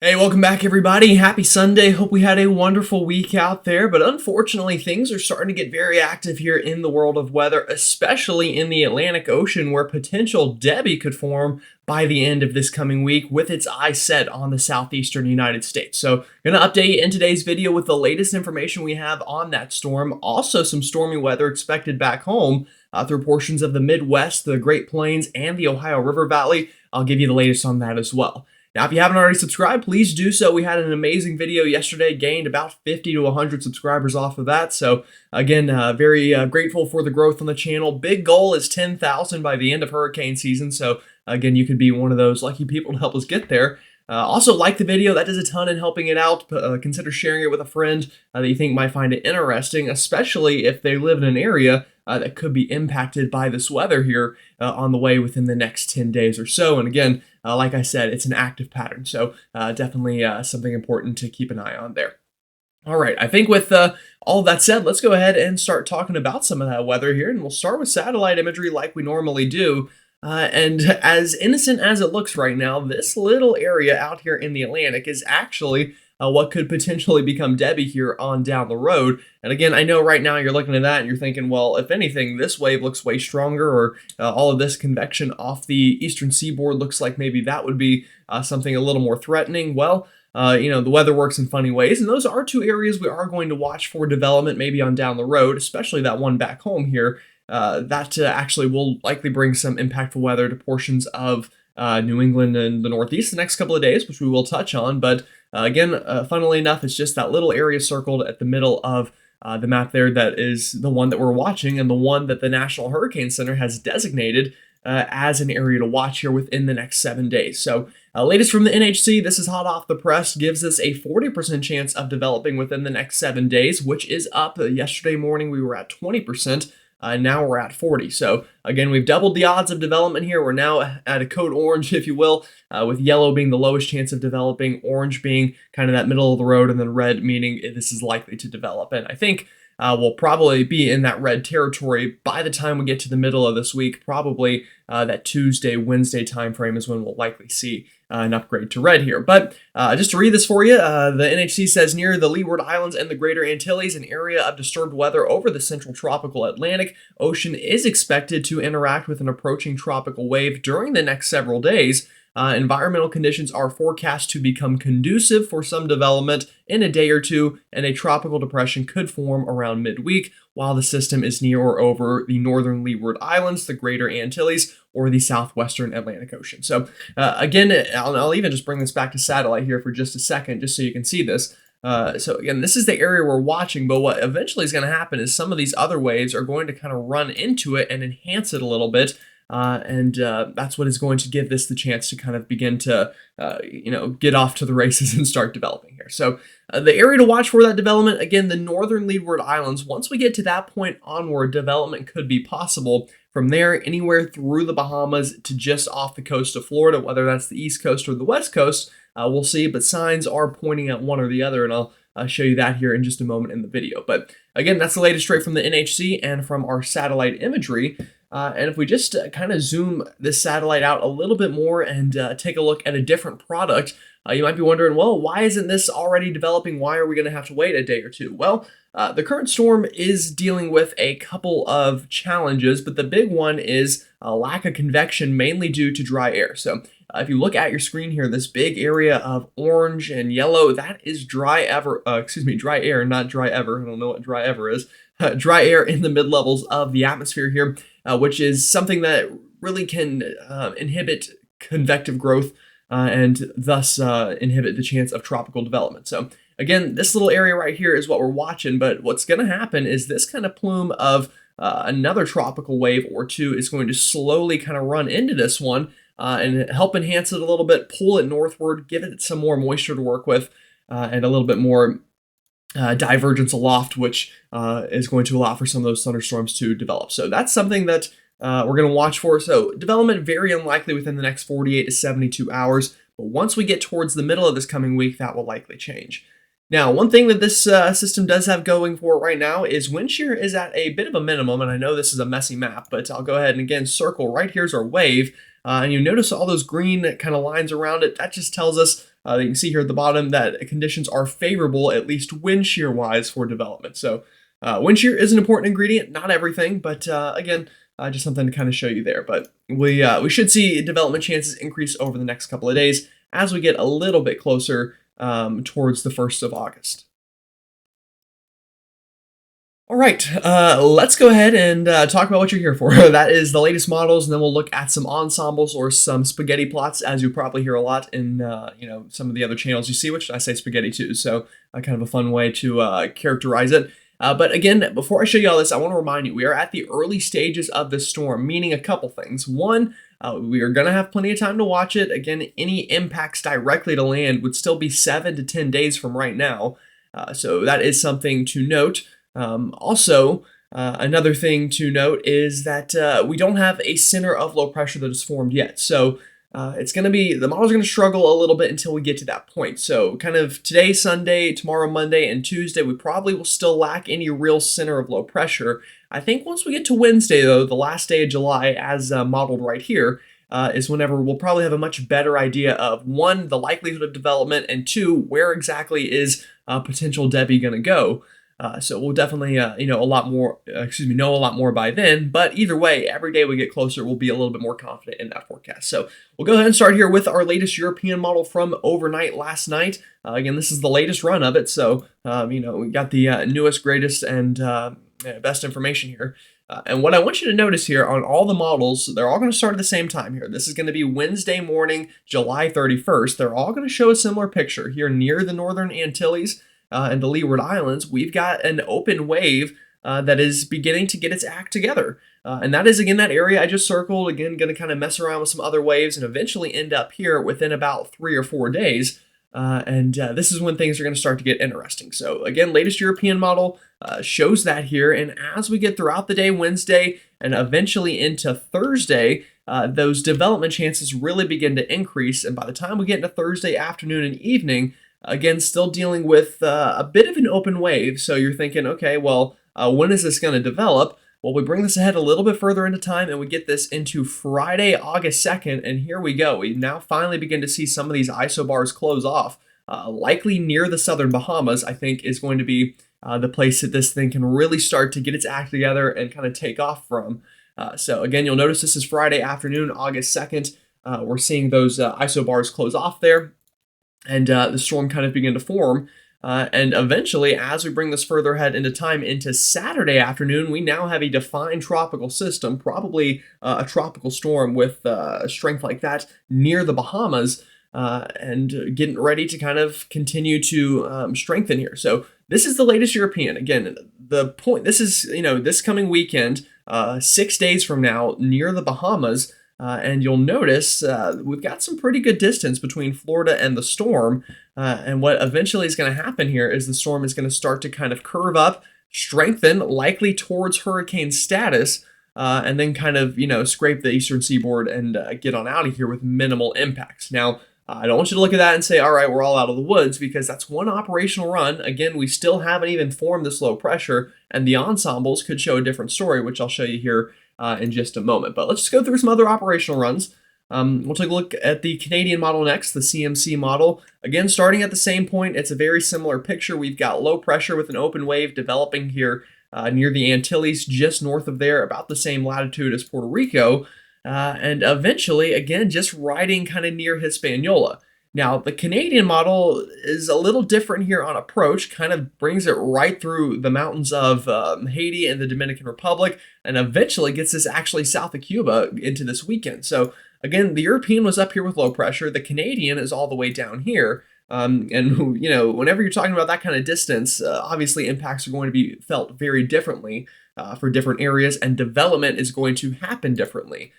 Hey, welcome back, everybody. Happy Sunday. Hope we had a wonderful week out there. But unfortunately, things are starting to get very active here in the world of weather, especially in the Atlantic Ocean, where potential Debby could form by the end of this coming week with its eyes set on the southeastern United States. So, going to update you in today's video with the latest information we have on that storm. Also, some stormy weather expected back home through portions of the Midwest, the Great Plains, and the Ohio River Valley. I'll give you the latest on that as well. Now, if you haven't already subscribed, please do so. We had an amazing video yesterday, gained about 50 to 100 subscribers off of that. So again, very grateful for the growth on the channel. Big goal is 10,000 by the end of hurricane season. So again, you could be one of those lucky people to help us get there. Also, like the video. That does a ton in helping it out. Consider sharing it with a friend that you think might find it interesting, especially if they live in an area that could be impacted by this weather here on the way within the next 10 days or so. And again, like I said, it's an active pattern. So definitely something important to keep an eye on there. All right, I think with all of that said, let's go ahead and start talking about some of that weather here. And we'll start with satellite imagery like we normally do. And as innocent as it looks right now, this little area out here in the Atlantic is actually what could potentially become Debby here on down the road. And again, I know right now you're looking at that and you're thinking, well, if anything, this wave looks way stronger, or all of this convection off the eastern seaboard looks like maybe that would be something a little more threatening. Well, the weather works in funny ways, and those are two areas we are going to watch for development maybe on down the road, especially that one back home here. That actually will likely bring some impactful weather to portions of New England and the Northeast the next couple of days, which we will touch on. But again, funnily enough, it's just that little area circled at the middle of the map there that is the one that we're watching, and the one that the National Hurricane Center has designated as an area to watch here within the next 7 days. So latest from the NHC, this is hot off the press, gives us a 40% chance of developing within the next 7 days, which is up. Yesterday morning, we were at 20%. Now we're at 40. So again, we've doubled the odds of development here. We're now at a code orange, if you will, with yellow being the lowest chance of developing, orange being kind of that middle of the road, and then red meaning this is likely to develop. And I think we'll probably be in that red territory by the time we get to the middle of this week. Probably that Tuesday, Wednesday timeframe is when we'll likely see an upgrade to red here. But just to read this for you, the NHC says near the Leeward Islands and the Greater Antilles, an area of disturbed weather over the central tropical Atlantic Ocean is expected to interact with an approaching tropical wave during the next several days. Environmental conditions are forecast to become conducive for some development in a day or two, and a tropical depression could form around midweek while the system is near or over the northern Leeward Islands, the Greater Antilles, or the southwestern Atlantic Ocean. So again, I'll even just bring this back to satellite here for just a second, just so you can see this. So again, this is the area we're watching, but what eventually is going to happen is some of these other waves are going to kind of run into it and enhance it a little bit. And that's what is going to give this the chance to kind of begin to, get off to the races and start developing here. So the area to watch for that development, again, the northern Leeward Islands. Once we get to that point onward, development could be possible. From there, anywhere through the Bahamas to just off the coast of Florida, whether that's the East Coast or the West Coast, we'll see. But signs are pointing at one or the other, and I'll show you that here in just a moment in the video. But again, that's the latest straight from the NHC and from our satellite imagery. And if we just kind of zoom this satellite out a little bit more and take a look at a different product, you might be wondering, well, why isn't this already developing? Why are we going to have to wait a day or two? Well, the current storm is dealing with a couple of challenges, but the big one is a lack of convection, mainly due to dry air. So if you look at your screen here, this big area of orange and yellow, that is dry air, not dry ever. I don't know what dry ever is. Dry air in the mid-levels of the atmosphere here, which is something that really can inhibit convective growth and thus inhibit the chance of tropical development. So again, this little area right here is what we're watching, but what's going to happen is this kind of plume of another tropical wave or two is going to slowly kind of run into this one and help enhance it a little bit, pull it northward, give it some more moisture to work with, and a little bit more divergence aloft, which is going to allow for some of those thunderstorms to develop. So that's something that we're going to watch for. So development very unlikely within the next 48 to 72 hours. But once we get towards the middle of this coming week, that will likely change. Now, one thing that this system does have going for it right now is wind shear is at a bit of a minimum, and I know this is a messy map, but I'll go ahead and again circle right here's our wave, and you notice all those green kind of lines around it. That just tells us You can see here at the bottom that conditions are favorable, at least wind shear wise, for development. So wind shear is an important ingredient, not everything, but again, just something to kind of show you there. But we should see development chances increase over the next couple of days as we get a little bit closer towards the 1st of August. All right, let's go ahead and talk about what you're here for. That is the latest models, and then we'll look at some ensembles or some spaghetti plots, as you probably hear a lot in some of the other channels you see, which I say spaghetti too. So kind of a fun way to characterize it. But again, before I show you all this, I want to remind you we are at the early stages of this storm, meaning a couple things. One, we are going to have plenty of time to watch it. Again, any impacts directly to land would still be 7 to 10 days from right now. So that is something to note. Also, another thing to note is that we don't have a center of low pressure that is formed yet. So it's going to be, the models are going to struggle a little bit until we get to that point. So kind of today, Sunday, tomorrow, Monday, and Tuesday, we probably will still lack any real center of low pressure. I think once we get to Wednesday, though, the last day of July, as modeled right here, is whenever we'll probably have a much better idea of, one, the likelihood of development, and two, where exactly is potential Debby going to go. So we'll definitely, know a lot more by then. But either way, every day we get closer, we'll be a little bit more confident in that forecast. So we'll go ahead and start here with our latest European model from overnight last night. Again, this is the latest run of it. So, we got the newest, greatest, and best information here. And what I want you to notice here on all the models, they're all going to start at the same time here. This is going to be Wednesday morning, July 31st. They're all going to show a similar picture here near the Northern Antilles. And the Leeward Islands, we've got an open wave that is beginning to get its act together. And that is, again, that area I just circled, again, going to kind of mess around with some other waves and eventually end up here within about 3 or 4 days. And this is when things are going to start to get interesting. So, again, latest European model shows that here. And as we get throughout the day, Wednesday, and eventually into Thursday, those development chances really begin to increase. And by the time we get into Thursday afternoon and evening, again, still dealing with a bit of an open wave. So you're thinking, okay, well, when is this going to develop? Well, we bring this ahead a little bit further into time and we get this into Friday, August 2nd. And here we go. We now finally begin to see some of these isobars close off. Likely near the southern Bahamas, I think, is going to be the place that this thing can really start to get its act together and kind of take off from. So again, you'll notice this is Friday afternoon, August 2nd. We're seeing those isobars close off there. And the storm kind of began to form. And eventually, as we bring this further ahead into time into Saturday afternoon, we now have a defined tropical system, probably a tropical storm with a strength like that near the Bahamas, and getting ready to kind of continue to strengthen here. So this is the latest European. Again, the point, this is, this coming weekend, 6 days from now, near the Bahamas. And you'll notice we've got some pretty good distance between Florida and the storm. And what eventually is going to happen here is the storm is going to start to kind of curve up, strengthen, likely towards hurricane status, and then kind of, scrape the eastern seaboard and get on out of here with minimal impacts. Now, I don't want you to look at that and say, all right, we're all out of the woods, because that's one operational run. Again, we still haven't even formed this low pressure, and the ensembles could show a different story, which I'll show you here in just a moment. But let's just go through some other operational runs. We'll take a look at the Canadian model next, the CMC model. Again, starting at the same point, it's a very similar picture. We've got low pressure with an open wave developing here near the Antilles, just north of there, about the same latitude as Puerto Rico. And eventually, again, just riding kind of near Hispaniola. Now, the Canadian model is a little different here on approach, kind of brings it right through the mountains of Haiti and the Dominican Republic, and eventually gets us actually south of Cuba into this weekend. So again, the European was up here with low pressure. The Canadian is all the way down here. And, whenever you're talking about that kind of distance, obviously impacts are going to be felt very differently for different areas, and development is going to happen differently.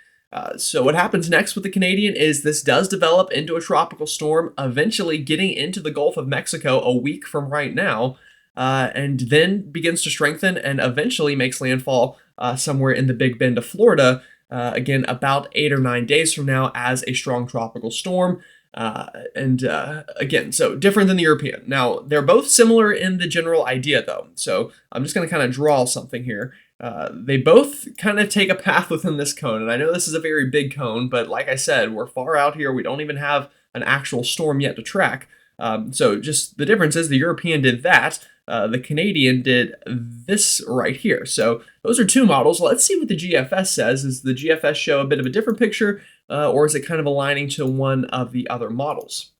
So what happens next with the Canadian is this does develop into a tropical storm, eventually getting into the Gulf of Mexico a week from right now, and then begins to strengthen and eventually makes landfall somewhere in the Big Bend of Florida, again, about 8 or 9 days from now as a strong tropical storm. Again, so different than the European. Now, they're both similar in the general idea, though. So I'm just going to kind of draw something here. They both kind of take a path within this cone, and I know this is a very big cone, but like I said, we're far out here. We don't even have an actual storm yet to track. So just the difference is the European did that. The Canadian did this right here. So those are two models. Let's see what the GFS says. Does the GFS show a bit of a different picture, or is it kind of aligning to one of the other models?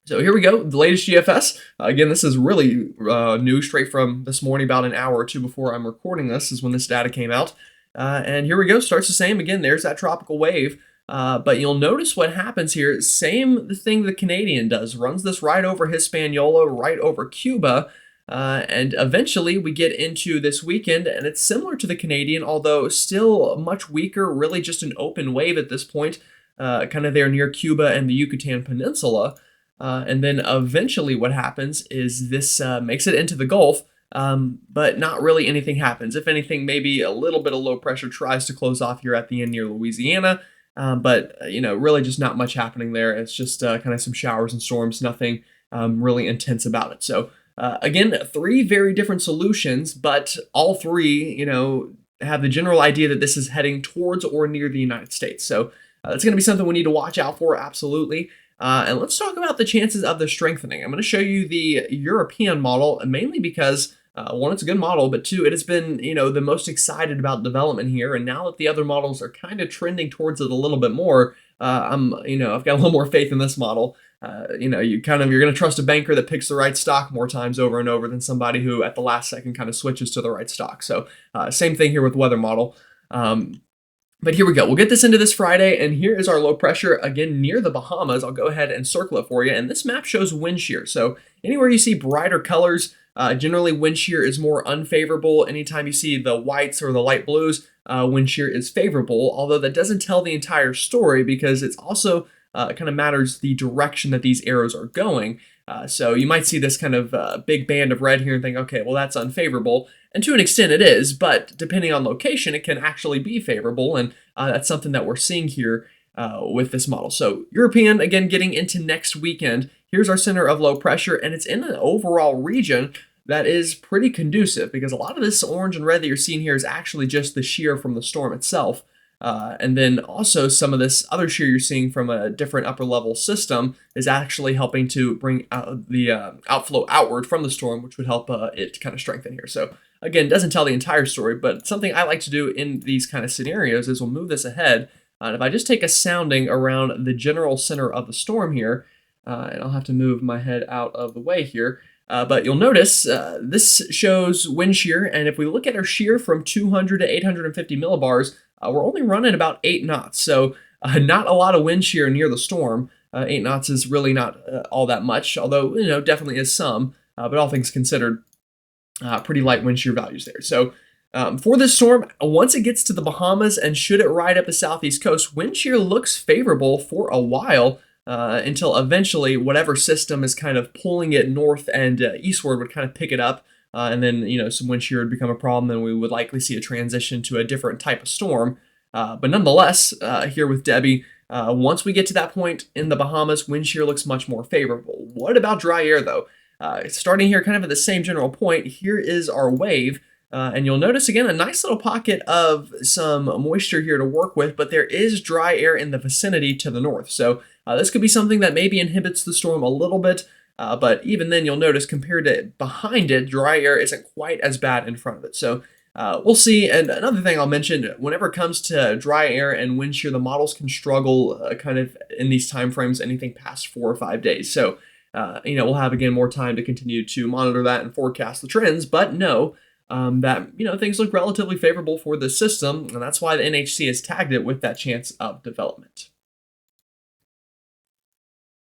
So here we go, the latest GFS. Again, this is really new, straight from this morning, about an hour or two before I'm recording this is when this data came out. And here we go, starts the same. Again, there's that tropical wave. But you'll notice what happens here, same thing the Canadian does, runs this right over Hispaniola, right over Cuba, and eventually we get into this weekend, and it's similar to the Canadian, although still much weaker, really just an open wave at this point, kind of there near Cuba and the Yucatan Peninsula. And then eventually what happens is this makes it into the Gulf, but not really anything happens. If anything, maybe a little bit of low pressure tries to close off here at the end near Louisiana, but really just not much happening there. It's just kind of some showers and storms, nothing really intense about it. So again, three very different solutions, but all three, have the general idea that this is heading towards or near the United States. So that's going to be something we need to watch out for, absolutely. And let's talk about the chances of the strengthening. I'm going to show you the European model, mainly because, one, it's a good model, but two, it has been, the most excited about development here. And now that the other models are kind of trending towards it a little bit more, I've got a little more faith in this model. You're going to trust a banker that picks the right stock more times over and over than somebody who at the last second kind of switches to the right stock. So same thing here with weather model. But here we go. We'll get this into this Friday, and here is our low pressure, again, near the Bahamas. I'll go ahead and circle it for you, and this map shows wind shear. So anywhere you see brighter colors, generally wind shear is more unfavorable. Anytime you see the whites or the light blues, wind shear is favorable, although that doesn't tell the entire story because it's also kind of matters the direction that these arrows are going. So you might see this kind of big band of red here and think, okay, well, that's unfavorable. And to an extent it is, but depending on location, it can actually be favorable. And that's something that we're seeing here with this model. So European, again, getting into next weekend. Here's our center of low pressure, and it's in an overall region that is pretty conducive because a lot of this orange and red that you're seeing here is actually just the shear from the storm itself. And then also some of this other shear you're seeing from a different upper level system is actually helping to bring out the outflow outward from the storm, which would help it kind of strengthen here. So again, doesn't tell the entire story, but something I like to do in these kind of scenarios is we'll move this ahead. And if I just take a sounding around the general center of the storm here, and I'll have to move my head out of the way here, but you'll notice this shows wind shear, and if we look at our shear from 200 to 850 millibars, we're only running about 8 knots, so not a lot of wind shear near the storm. 8 knots is really not all that much, although, definitely is some, but all things considered, pretty light wind shear values there. So for this storm, once it gets to the Bahamas and should it ride up the southeast coast, wind shear looks favorable for a while until eventually whatever system is kind of pulling it north and eastward would kind of pick it up. And then, some wind shear would become a problem, and we would likely see a transition to a different type of storm. But nonetheless, here with Debby, once we get to that point in the Bahamas, wind shear looks much more favorable. What about dry air, though? Starting here kind of at the same general point, here is our wave. And you'll notice, again, a nice little pocket of some moisture here to work with, but there is dry air in the vicinity to the north. So this could be something that maybe inhibits the storm a little bit. But even then, you'll notice compared to behind it, dry air isn't quite as bad in front of it. So we'll see. And another thing I'll mention, whenever it comes to dry air and wind shear, the models can struggle kind of in these time frames, anything past 4 or 5 days. So, we'll have, again, more time to continue to monitor that and forecast the trends. But know that, things look relatively favorable for this system. And that's why the NHC has tagged it with that chance of development.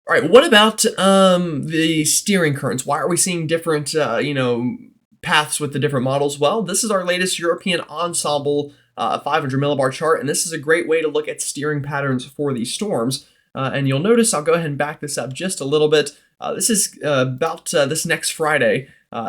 All right, what about the steering currents? Why are we seeing different, paths with the different models? Well, this is our latest European ensemble 500 millibar chart, and this is a great way to look at steering patterns for these storms. And you'll notice, I'll go ahead and back this up just a little bit. This is about this next Friday.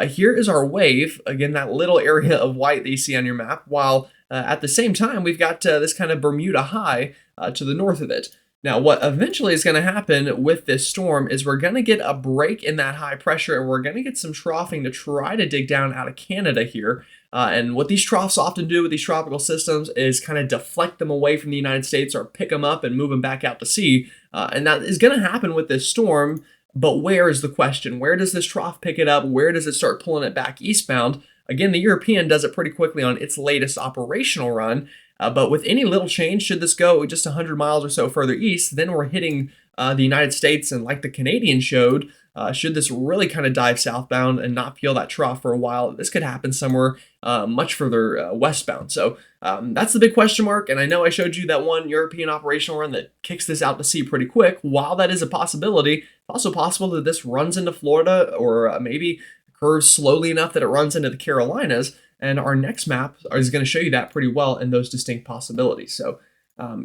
Here is our wave, again, that little area of white that you see on your map, while at the same time, we've got this kind of Bermuda high to the north of it. Now, what eventually is going to happen with this storm is we're going to get a break in that high pressure and we're going to get some troughing to try to dig down out of Canada here. And what these troughs often do with these tropical systems is kind of deflect them away from the United States or pick them up and move them back out to sea. And that is going to happen with this storm. But where is the question? Where does this trough pick it up? Where does it start pulling it back eastbound? Again, the European does it pretty quickly on its latest operational run. But with any little change, should this go just 100 miles or so further east, then we're hitting the United States. And like the Canadian showed, should this really kind of dive southbound and not feel that trough for a while, this could happen somewhere much further westbound. So that's the big question mark. And I know I showed you that one European operational run that kicks this out to sea pretty quick. While that is a possibility, it's also possible that this runs into Florida or maybe curves slowly enough that it runs into the Carolinas. And our next map is going to show you that pretty well in those distinct possibilities. So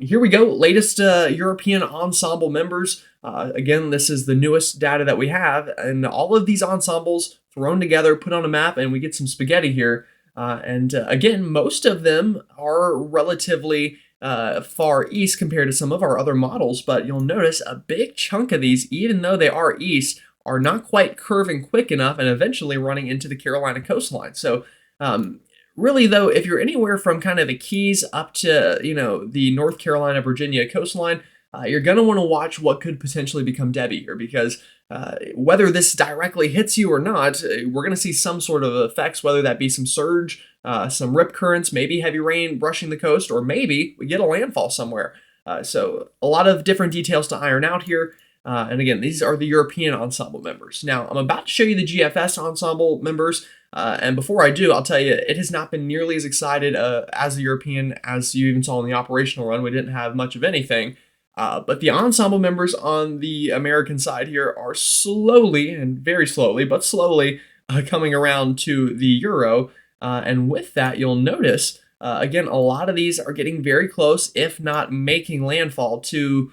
here we go. Latest European ensemble members. Again, this is the newest data that we have. And all of these ensembles thrown together, put on a map, and we get some spaghetti here. Again, most of them are relatively far east compared to some of our other models. But you'll notice a big chunk of these, even though they are east, are not quite curving quick enough and eventually running into the Carolina coastline. So really, though, if you're anywhere from kind of the Keys up to, the North Carolina, Virginia coastline, you're going to want to watch what could potentially become Debby here because whether this directly hits you or not, we're going to see some sort of effects, whether that be some surge, some rip currents, maybe heavy rain brushing the coast, or maybe we get a landfall somewhere. So a lot of different details to iron out here. And again, these are the European ensemble members. Now, I'm about to show you the GFS ensemble members. And before I do, I'll tell you, it has not been nearly as excited as the European as you even saw in the operational run. We didn't have much of anything. But the ensemble members on the American side here are slowly, and very slowly, but slowly coming around to the Euro. And with that, you'll notice, again, a lot of these are getting very close, if not making landfall to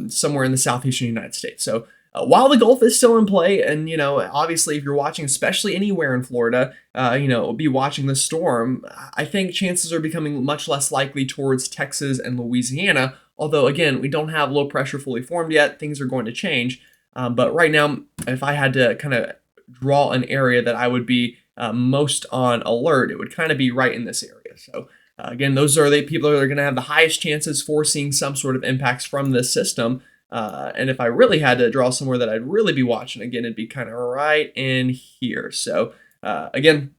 somewhere in the southeastern United States. So while the Gulf is still in play, and obviously if you're watching, especially anywhere in Florida, be watching the storm, I think chances are becoming much less likely towards Texas and Louisiana. Although again, we don't have low pressure fully formed yet, things are going to change. But right now, if I had to kind of draw an area that I would be most on alert, it would kind of be right in this area. So again, those are the people that are going to have the highest chances for seeing some sort of impacts from this system. And if I really had to draw somewhere that I'd really be watching, again, it'd be kind of right in here. So again,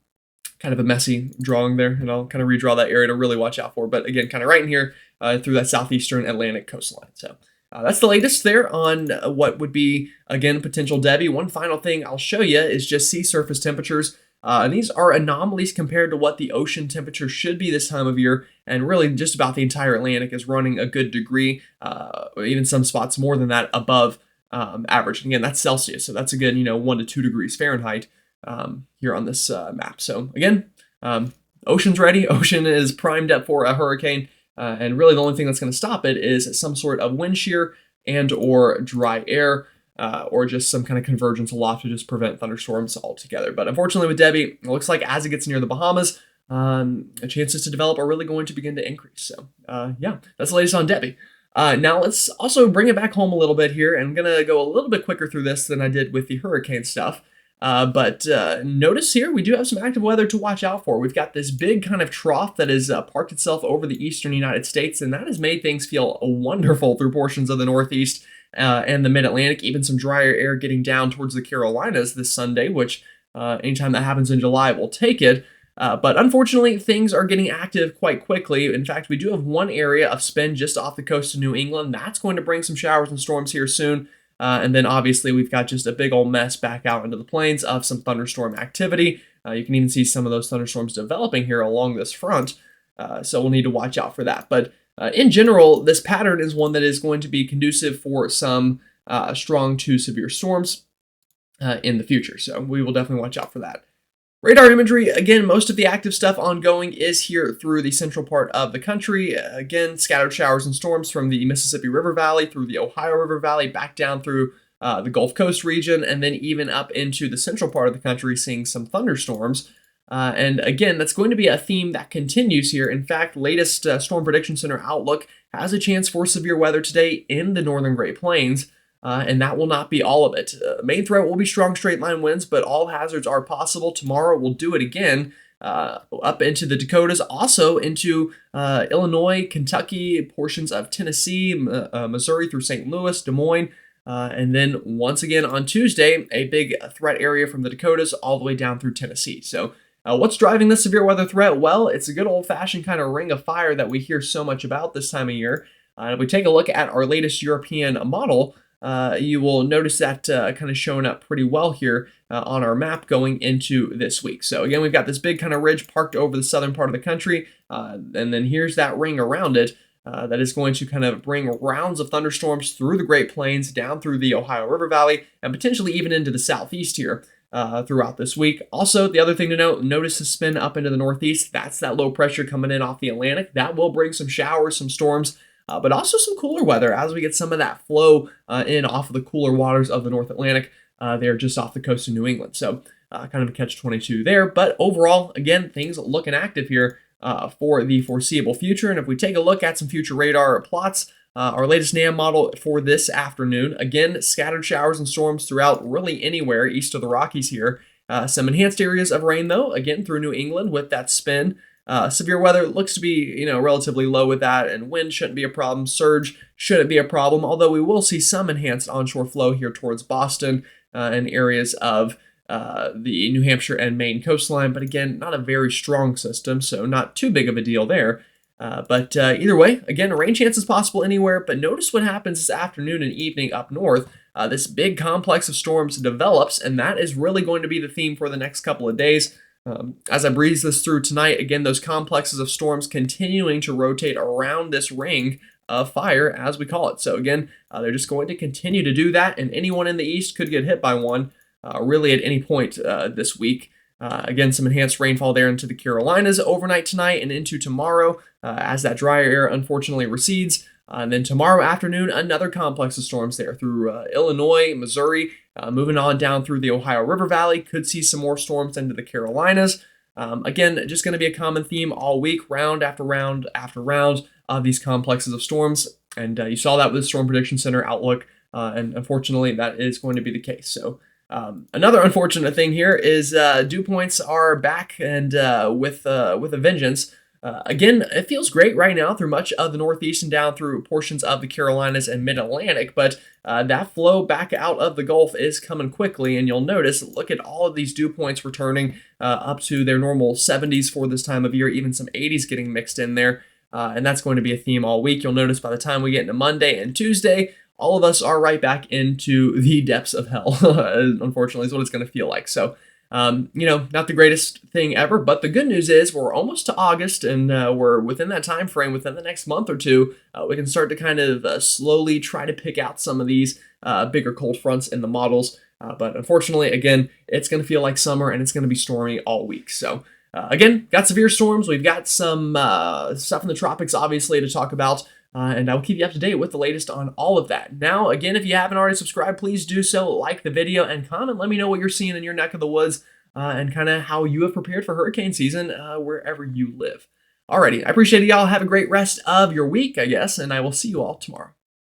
kind of a messy drawing there, and I'll kind of redraw that area to really watch out for. But again, kind of right in here through that southeastern Atlantic coastline. So that's the latest there on what would be, again, potential Debby. One final thing I'll show you is just sea surface temperatures. And these are anomalies compared to what the ocean temperature should be this time of year. And really just about the entire Atlantic is running a good degree, even some spots more than that above average. And again, that's Celsius. So that's a good, 1 to 2 degrees Fahrenheit here on this map. So again, ocean's ready. Ocean is primed up for a hurricane. And really the only thing that's going to stop it is some sort of wind shear and or dry air. Or just some kind of convergence aloft to just prevent thunderstorms altogether. But unfortunately with Debby, it looks like as it gets near the Bahamas, the chances to develop are really going to begin to increase. So yeah, that's the latest on Debby. Now let's also bring it back home a little bit here. And I'm going to go a little bit quicker through this than I did with the hurricane stuff. But notice here, we do have some active weather to watch out for. We've got this big kind of trough that has parked itself over the eastern United States, and that has made things feel wonderful through portions of the Northeast and the Mid-Atlantic, even some drier air getting down towards the Carolinas this Sunday, which anytime that happens in July, we'll take it. But unfortunately, things are getting active quite quickly. In fact, we do have one area of spin just off the coast of New England. That's going to bring some showers and storms here soon. And then obviously we've got just a big old mess back out into the plains of some thunderstorm activity. You can even see some of those thunderstorms developing here along this front. So we'll need to watch out for that. But in general, this pattern is one that is going to be conducive for some strong to severe storms in the future. So we will definitely watch out for that. Radar imagery, again, most of the active stuff ongoing is here through the central part of the country. Again, scattered showers and storms from the Mississippi River Valley through the Ohio River Valley, back down through the Gulf Coast region, and then even up into the central part of the country, seeing some thunderstorms. And again, that's going to be a theme that continues here. In fact, latest Storm Prediction Center outlook has a chance for severe weather today in the northern Great Plains. And that will not be all of it. Main threat will be strong straight line winds, but all hazards are possible. Tomorrow we'll do it again up into the Dakotas, also into Illinois, Kentucky, portions of Tennessee, Missouri through St. Louis, Des Moines. And then once again on Tuesday, a big threat area from the Dakotas all the way down through Tennessee. So what's driving this severe weather threat? Well, it's a good old-fashioned kind of ring of fire that we hear so much about this time of year. If we take a look at our latest European model, you will notice that kind of showing up pretty well here on our map going into this week. So again, we've got this big kind of ridge parked over the southern part of the country, and then here's that ring around it. That is going to kind of bring rounds of thunderstorms through the Great Plains, down through the Ohio River Valley, and potentially even into the southeast here throughout this week. Also, the other thing to note, notice the spin up into the northeast. That's that low pressure coming in off the Atlantic. That will bring some showers, some storms, but also some cooler weather as we get some of that flow in off of the cooler waters of the North Atlantic. They're just off the coast of New England. So kind of a catch-22 there. But overall, again, things looking active here for the foreseeable future. And if we take a look at some future radar plots, our latest NAM model for this afternoon, again, scattered showers and storms throughout really anywhere east of the Rockies here. Some enhanced areas of rain, though, again, through New England with that spin. Severe weather looks to be, relatively low with that, and wind shouldn't be a problem. Surge shouldn't be a problem, although we will see some enhanced onshore flow here towards Boston and areas of the New Hampshire and Maine coastline, but again, not a very strong system, so not too big of a deal there. But either way, again, rain chances possible anywhere, but notice what happens this afternoon and evening up north. This big complex of storms develops, and that is really going to be the theme for the next couple of days. As I breeze this through tonight, again, those complexes of storms continuing to rotate around this ring of fire, as we call it. So again, they're just going to continue to do that, and anyone in the east could get hit by one really at any point this week. Again, some enhanced rainfall there into the Carolinas overnight tonight and into tomorrow as that drier air unfortunately recedes. And then tomorrow afternoon, another complex of storms there through Illinois, Missouri, moving on down through the Ohio River Valley. Could see some more storms into the Carolinas. Again, just going to be a common theme all week, round after round after round of these complexes of storms. And you saw that with the Storm Prediction Center outlook. And unfortunately, that is going to be the case. So another unfortunate thing here is dew points are back and with a vengeance. Again, it feels great right now through much of the Northeast and down through portions of the Carolinas and Mid-Atlantic, but that flow back out of the Gulf is coming quickly, and you'll notice, look at all of these dew points returning up to their normal 70s for this time of year, even some 80s getting mixed in there, and that's going to be a theme all week. You'll notice by the time we get into Monday and Tuesday, all of us are right back into the depths of hell, unfortunately, is what it's going to feel like. So, not the greatest thing ever, but the good news is we're almost to August, and we're within that time frame. Within the next month or two, we can start to kind of slowly try to pick out some of these bigger cold fronts in the models. But unfortunately, again, it's going to feel like summer, and it's going to be stormy all week. So, again, got severe storms. We've got some stuff in the tropics, obviously, to talk about. And I'll keep you up to date with the latest on all of that. Now, again, if you haven't already subscribed, please do so. Like the video and comment. Let me know what you're seeing in your neck of the woods and kind of how you have prepared for hurricane season wherever you live. Alrighty, I appreciate it, y'all. Have a great rest of your week, I guess, and I will see you all tomorrow.